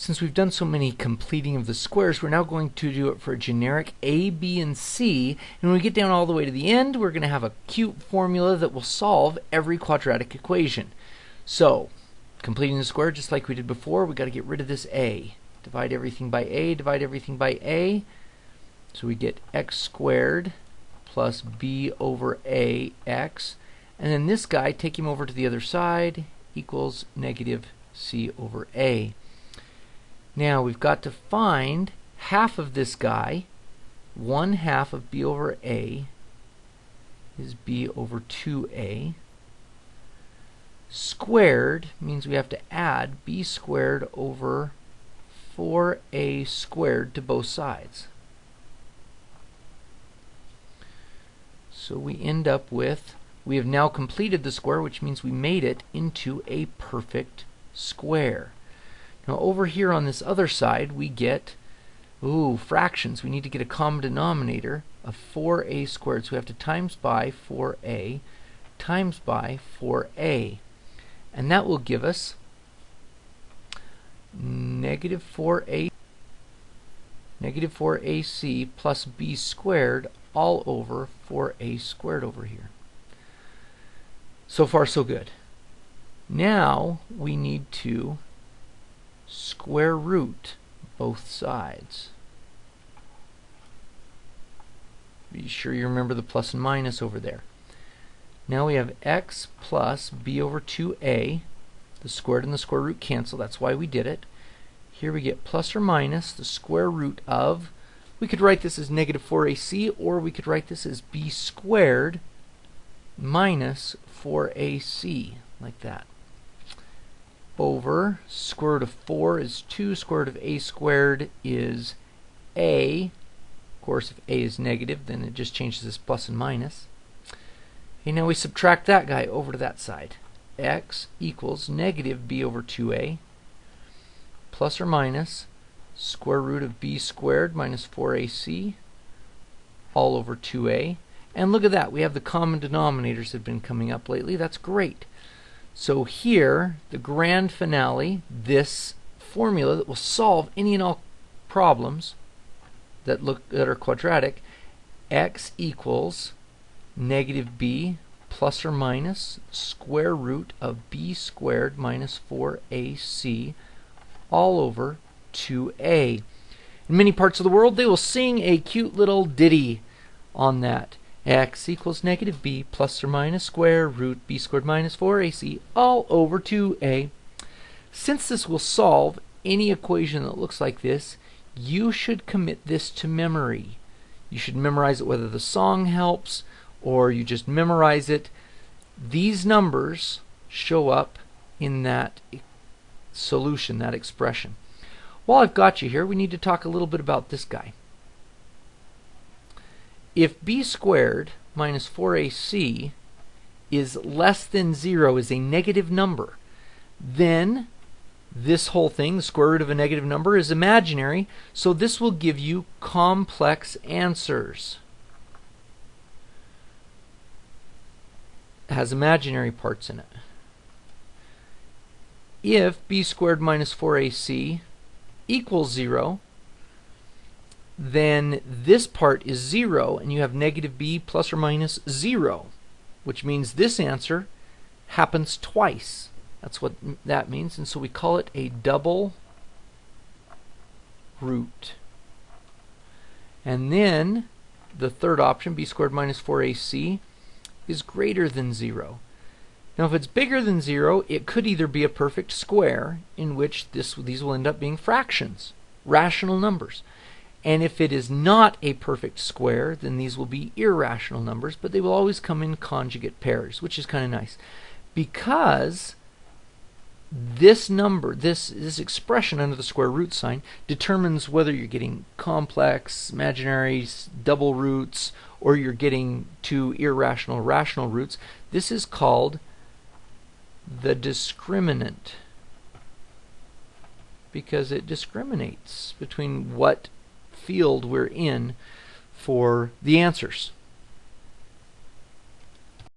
Since we've done so many completing of the squares, we're now going to do it for a generic A, B, and C. And when we get down all the way to the end, we're going to have a cute formula that will solve every quadratic equation. So, completing the square just like we did before, we've got to get rid of this A. Divide everything by A, divide everything by A. So we get x squared plus b over ax. And then this guy, take him over to the other side, equals negative c over a. Now we've got to find half of this guy. 1/2 of b over a is b over 2a. Squared means we have to add b squared over 4a squared to both sides. So we end up with, we have now completed the square, which means we made it into a perfect square. Now over here on this other side we get, fractions. We need to get a common denominator of 4a squared. So we have to times by 4a times by 4a. And that will give us negative 4ac plus b squared all over 4a squared over here. So far so good. Now we need to square root both sides. Be sure you remember the plus and minus over there. Now we have x plus b over 2a. The squared and the square root cancel. That's why we did it. Here we get plus or minus the square root of, we could write this as negative 4ac, or we could write this as b squared minus 4ac, like that. Over square root of 4 is 2, square root of a squared is a. Of course, if a is negative, then it just changes this plus and minus. Okay, now we subtract that guy over to that side. X equals negative b over 2a plus or minus square root of b squared minus 4ac all over 2a. And look at that, we have the common denominators that have been coming up lately. That's great. So here, the grand finale, this formula that will solve any and all problems that are quadratic, x equals negative b plus or minus square root of b squared minus 4ac all over 2a. In many parts of the world, they will sing a cute little ditty on that. X equals negative b plus or minus square root b squared minus 4ac all over 2a. Since this will solve any equation that looks like this, you should commit this to memory. You should memorize it whether the song helps or you just memorize it. These numbers show up in that solution, that expression. While I've got you here, we need to talk a little bit about this guy. If b squared minus 4ac is less than 0, is a negative number, then this whole thing, the square root of a negative number, is imaginary, so this will give you complex answers. It has imaginary parts in it. If b squared minus 4ac equals 0, then this part is 0, and you have negative b plus or minus 0, which means this answer happens twice. That's what that means, and so we call it a double root. And then the third option, b squared minus 4ac, is greater than 0. Now if it's bigger than 0, it could either be a perfect square, in which these will end up being fractions, rational numbers. And if it is not a perfect square, then these will be irrational numbers, but they will always come in conjugate pairs, which is kind of nice. Because this number, this expression under the square root sign, determines whether you're getting complex, imaginary, double roots, or you're getting two irrational, rational roots. This is called the discriminant, because it discriminates between what field we're in for the answers.